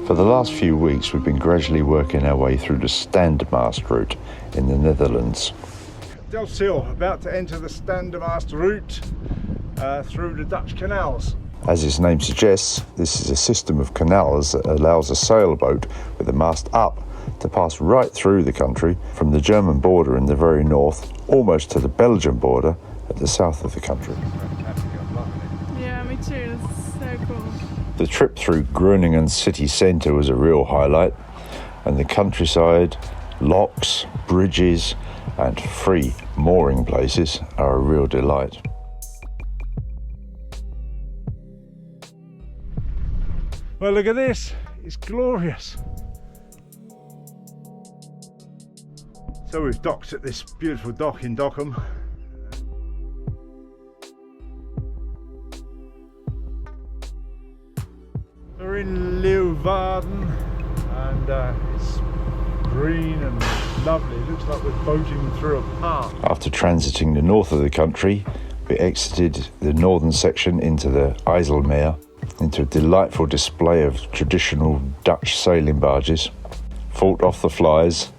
For the last few weeks, we've been gradually working our way through the Standmast route in the Netherlands. Delfzijl, about to enter the Standmast route through the Dutch canals. As its name suggests, this is a system of canals that allows a sailboat with the mast up to pass right through the country from the German border in the very north, almost to the Belgian border at the south of the country. Yeah, me too. That's so cool. The trip through Groningen city centre was a real highlight, and the countryside, locks, bridges and free mooring places are a real delight. Well, look at this, it's glorious. So we've docked at this beautiful dock in Dockham. We're in Leeuwarden and it's green and lovely. It looks like we're boating through a park. After transiting the north of the country, we exited the northern section into the IJsselmeer, into a delightful display of traditional Dutch sailing barges, fought off the flies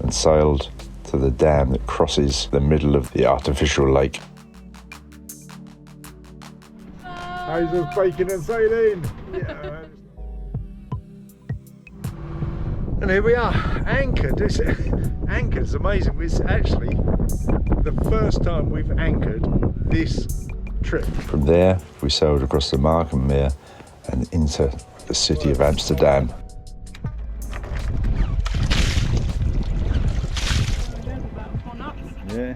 and sailed to the dam that crosses the middle of the artificial lake. Hazel's baking and sailing! Yeah. And here we are, anchored. Anchored's amazing. It's actually the first time we've anchored this trip. From there, we sailed across the Markenmeer and into the city of Amsterdam. Yeah.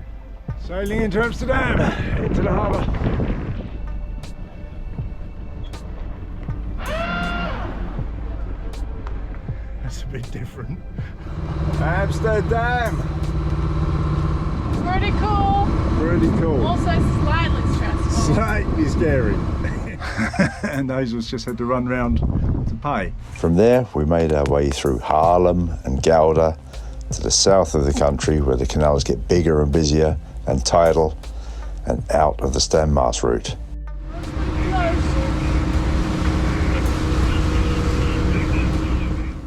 Sailing into Amsterdam, into the harbour. That's a bit different. Amsterdam! Pretty cool. Pretty cool. Also slightly stressful. Slightly scary. And Hazel's just had to run round to pay. From there, we made our way through Haarlem and Gouda to the south of the country, where the canals get bigger and busier and tidal, and out of the Standmast route.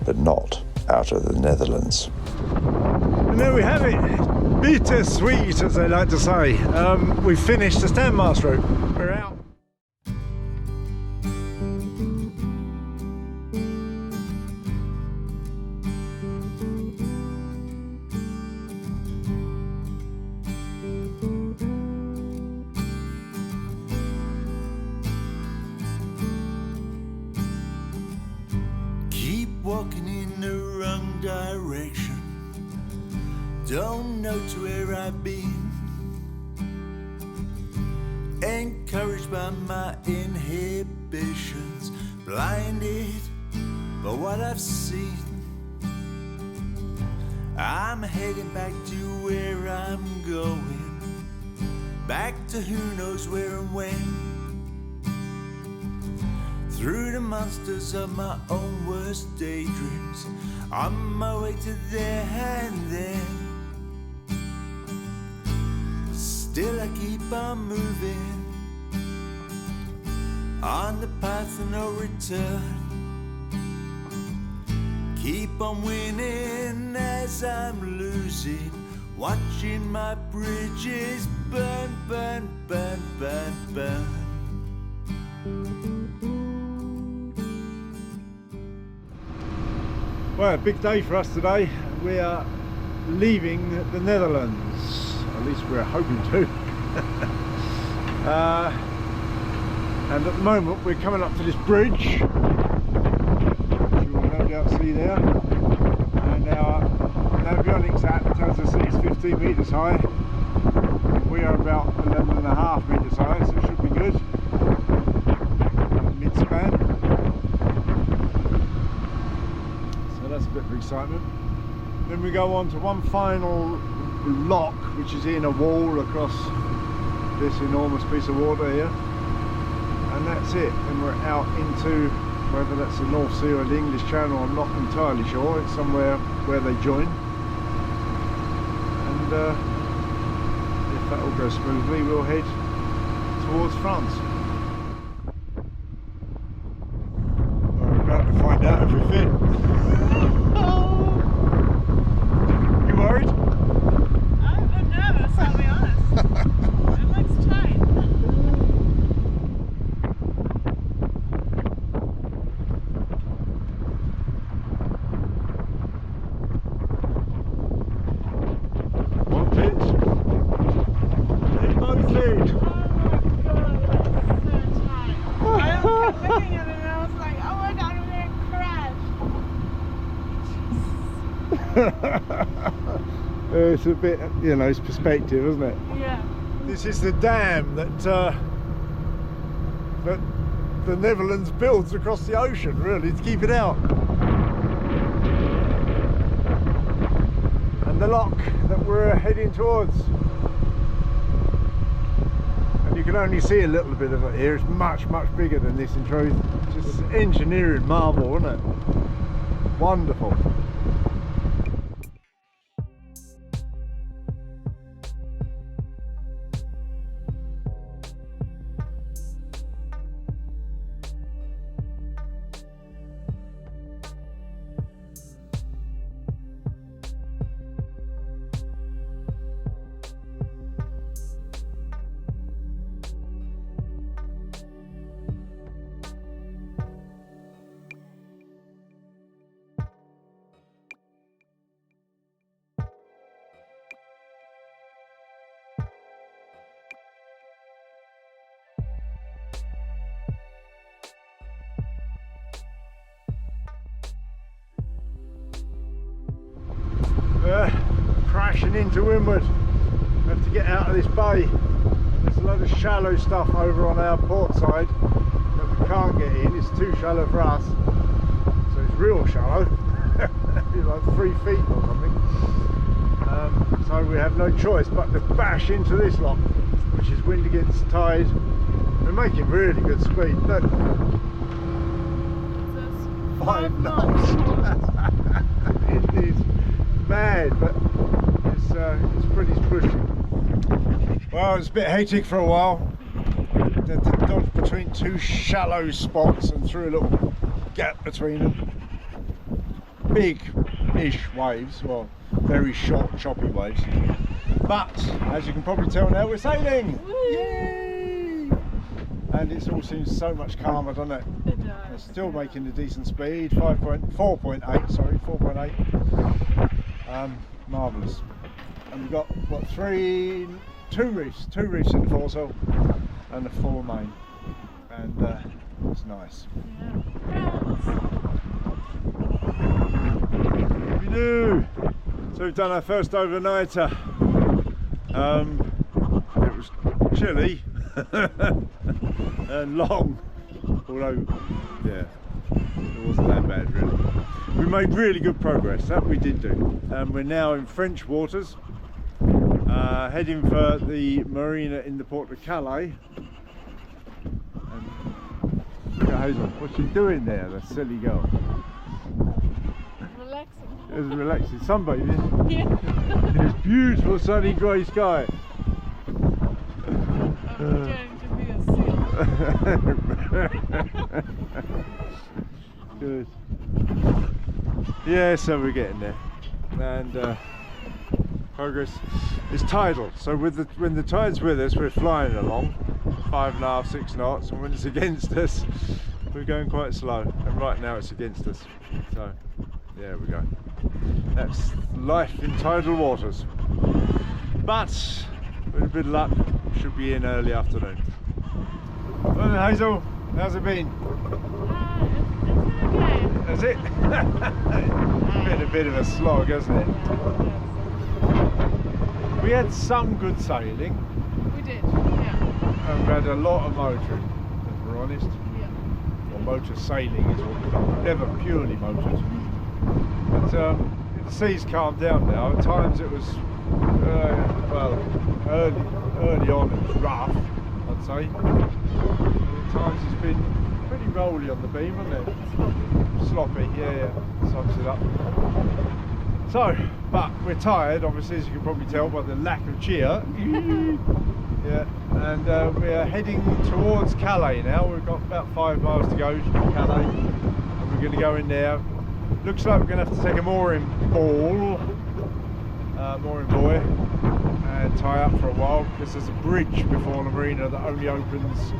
But not out of the Netherlands. And there we have it. Bittersweet, as they like to say. We've finished the Standmast route. We're out. Walking in the wrong direction, don't know to where I've been. Encouraged by my inhibitions, blinded by what I've seen. I'm heading back to where I'm going, back to who knows where and when. Through the monsters of my own worst daydreams, on my way to there and then. Still I keep on moving, on the path of no return. Keep on winning as I'm losing, watching my bridges burn, burn, burn, burn, burn. Well, a big day for us today. We are leaving the Netherlands, at least we're hoping to. And at the moment we're coming up to this bridge, which you will no doubt see there. And our navionics app tells us that it's 15 metres high. We are about 11.5 metres high, so it should be good. Mid-span. That's a bit of excitement. Then we go on to one final lock, which is in a wall across this enormous piece of water here, and that's it. And we're out into, whether that's the North Sea or the English Channel, I'm not entirely sure. It's somewhere where they join, and if that all goes smoothly, we'll head towards France. We're about to find out if we fish. It's a bit, you know, it's perspective, isn't it? Yeah. This is the dam that that the Netherlands builds across the ocean, really, to keep it out. And the lock that we're heading towards. And you can only see a little bit of it here. It's much, much bigger than this in truth. Just engineering marvel, isn't it? Wonderful. Crashing into windward. We have to get out of this bay. There's a lot of shallow stuff over on our port side that we can't get in. It's too shallow for us, so it's real shallow. It's like 3 feet or something. So we have no choice but to bash into this lock, which is wind against tide. We're making really good speed. Look. 5 knots. It is mad, but it's pretty pushy. Well, it's a bit hectic for a while. To dodge between 2 shallow spots and through a little gap between them. Big-ish waves, well, very short, choppy waves. But as you can probably tell now, we're sailing. Yay! And it all seems so much calmer, doesn't it? It does. We're still making a decent speed. 4.8. Sorry, 4.8. Marvellous. And we've got what, 2 reefs in the foresail and a 4 main, and it's nice. We do. So we've done our first overnighter. It was chilly and long, although yeah, it wasn't that bad really. We made really good progress, that we did do. We're now in French waters, heading for the marina in the port of Calais. And look at Hazel, what's she doing there, the silly girl? Relaxing. It's relaxing, sunbathing. Yeah. It's beautiful sunny grey sky. I'm pretending to be a seal. Good. Yeah, so we're getting there, and progress is tidal. So when the tide's with us, we're flying along 5.5, 6 knots, and when it's against us, we're going quite slow. And right now it's against us. So there we go. That's life in tidal waters. But with a bit of luck, should be in early afternoon. Well, Hazel, how's it been? It's okay. That's it. Been a bit of a slog, hasn't it? We had some good sailing. We did, yeah. And we had a lot of motoring, if we're honest. Yeah. Well, motor sailing is what we've done. Never purely motored. But the sea's calmed down now. At times it was, well, early on it was rough, I'd say. And at times it's been pretty rolly on the beam, hasn't it? Sloppy, yeah, sums it up. So, but we're tired, obviously, as you can probably tell by the lack of cheer. Yeah, and we're heading towards Calais now. We've got about 5 miles to go to Calais, and we're going to go in there. Looks like we're going to have to take a mooring buoy, and tie up for a while, because there's a bridge before the marina that only opens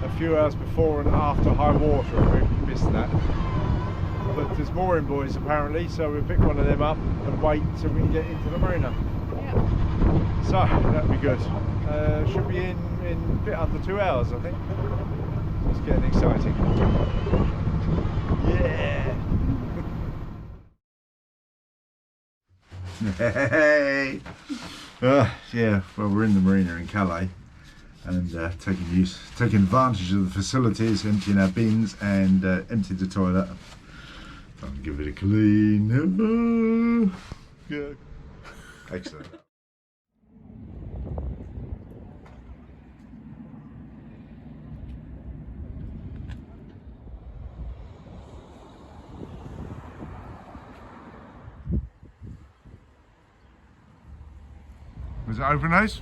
a few hours before and after high water, and we missed that. But there's mooring buoys apparently, so we'll pick one of them up and wait till we can get into the marina. Yeah. So that'll be good. Should be in a bit under 2 hours, I think. It's getting exciting. Yeah. Hey! Yeah, well, we're in the marina in Calais and taking advantage of the facilities, emptying our bins and emptied the toilet. Time to give it a clean. Yeah. Excellent. Was it open, Haze?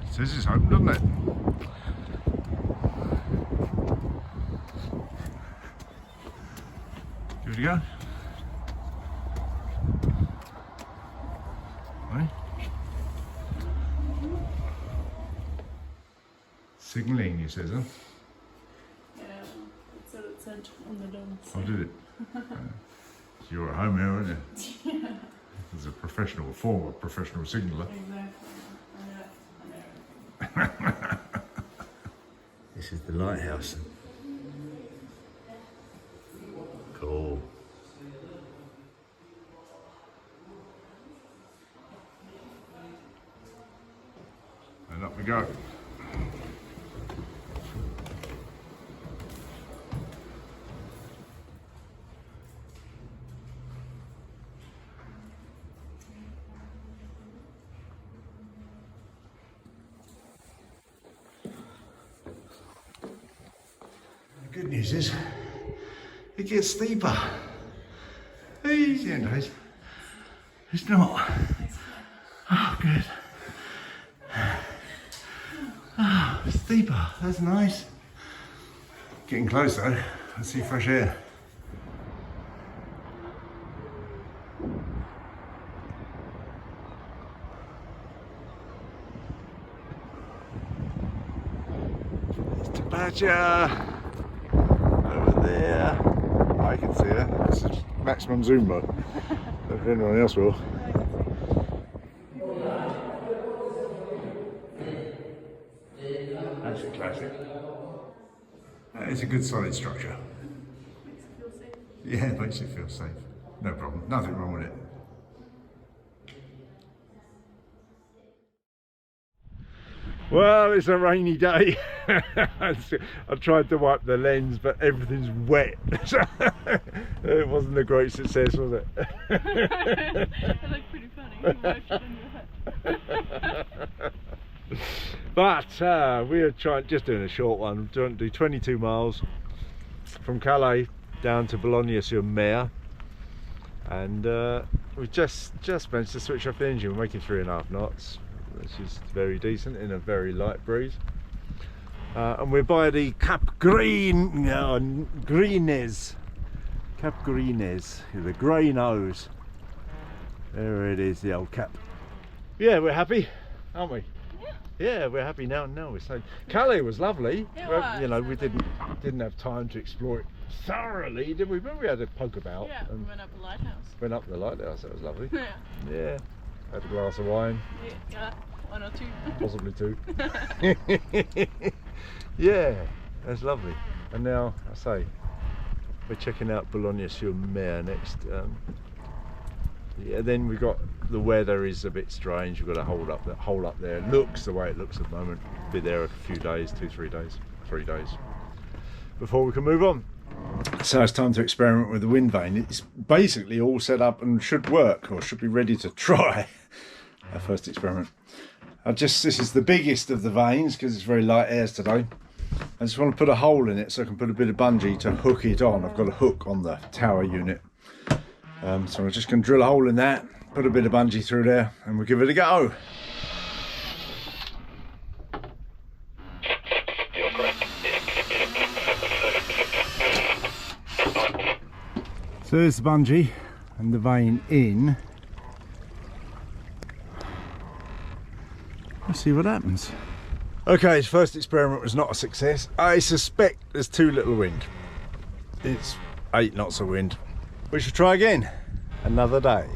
It says it's open, doesn't it? Give it a go. Right. Signalling, you says, huh? Yeah, that's what it said on the door. Oh, did it? So you're at home here, aren't you? Yeah. As a professional, former professional signaller. Exactly. This is the lighthouse. Cool. And up we go. The good news is, it gets steeper. Easy, anyways. It's not. Oh, good. Oh, steeper. That's nice. Getting close though. Let's see fresh air. It's Tapatya. Over there. I can see her. This is maximum zoom mode. If anyone else will. That's a classic. That is a good solid structure. Makes it feel safe. Yeah, it makes it feel safe. No problem. Nothing wrong with it. Well, it's a rainy day. I tried to wipe the lens, but everything's wet. It wasn't a great success, was it? It looked pretty funny. You wiped it on your head. But we are just doing a short one. We're going to do 22 miles from Calais down to Boulogne-sur-Mer, and we just managed to switch off the engine. We're making 3.5 knots, which is very decent in a very light breeze. And we're by the Cap Greenes, the grey nose. There it is, the old cap. Yeah, we're happy, aren't we? Yeah, we're happy now. We're so. Calais was lovely. It Well, was. you know, we didn't have time to explore it thoroughly, did we? But we had a poke about. Yeah, we And went up the lighthouse. went up the lighthouse. That was lovely. Yeah. Yeah, had a glass of wine, Yeah, 1 or 2. possibly 2. Yeah, that's lovely. And now I say we're checking out Boulogne-sur-Mer next. Yeah, then we got the weather is a bit strange. We've got a hole up there. It looks the way it looks at the moment. Be there a few days, 3 days before we can move on. So it's time to experiment with the wind vane. It's basically all set up and should work, or should be ready to try. Our first experiment. This is the biggest of the vanes because it's very light airs today. I just want to put a hole in it so I can put a bit of bungee to hook it on. I've got a hook on the tower unit. So I'm just going to drill a hole in that, put a bit of bungee through there, and we'll give it a go. So there's the bungee and the vane in. Let's see what happens. Okay, his first experiment was not a success. I suspect there's too little wind. It's 8 knots of wind. We should try again another day.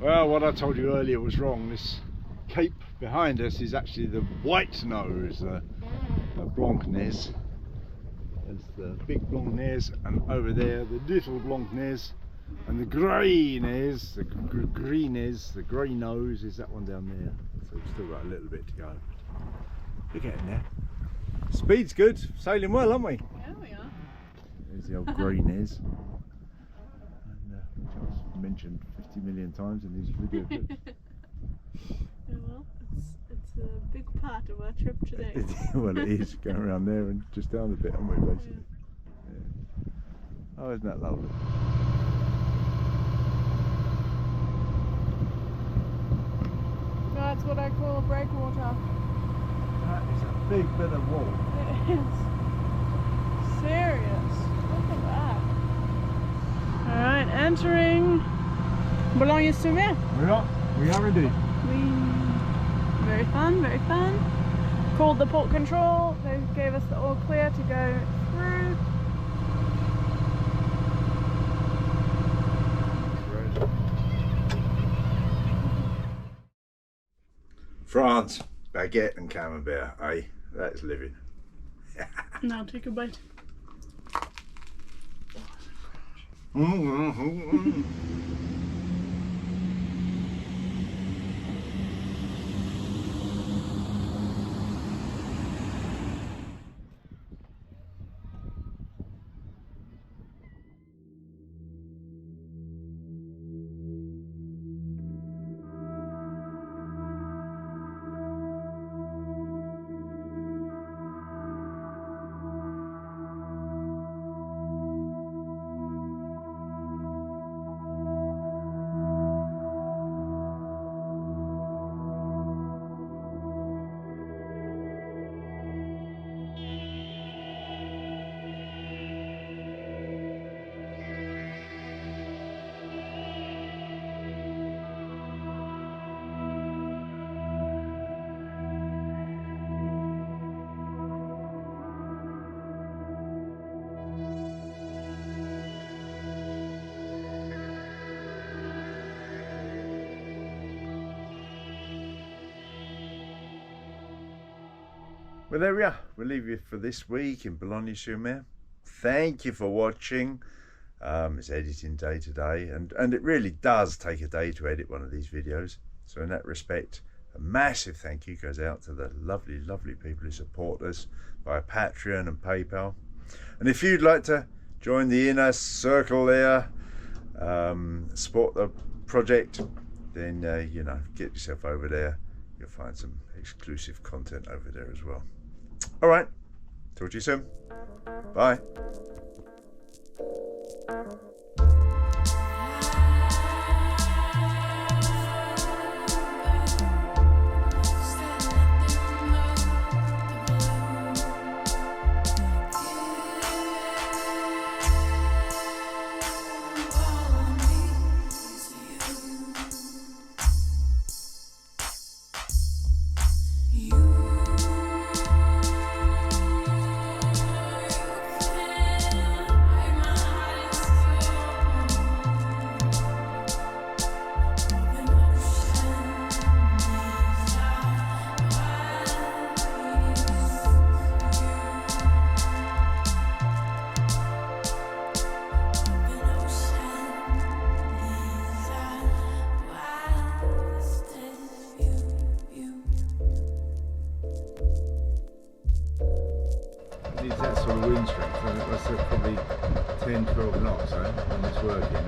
Well, what I told you earlier was wrong. This cape behind us is actually the white nose, the Blanc-Nez. There's the big Blanc-Nez, and over there the little Blanc-Nez, and the grey-Nez, the green-Nez, the grey nose is that one down there. So we've still got a little bit to go. We're getting there. Speed's good, sailing well, aren't we? Yeah, we are. There's the old grey-Nez. And which I've mentioned 50 million times in these video clips. Yeah, well, it's a big part of our trip today. Well, it is, going around there and just down a bit, aren't we, basically? Yeah. Oh, isn't that lovely? That's what I call a breakwater. That is a big bit of wall. It is. Serious. Look at that. Alright, entering Boulogne-sur-Mer. We are indeed. Very fun, very fun. Called the port control. They gave us the all clear to go through. France, baguette and camembert, eh? That's living. Now take a bite. Well, there we are. We'll leave you for this week in Boulogne-sur-Mer. Thank you for watching. It's editing day today, and it really does take a day to edit one of these videos. So in that respect, a massive thank you goes out to the lovely, lovely people who support us via Patreon and PayPal. And if you'd like to join the inner circle there, support the project, then you know, get yourself over there. You'll find some exclusive content over there as well. All right, talk to you soon. Bye. Needs that sort of wind strength. That's probably 10-12 knots, when it's working,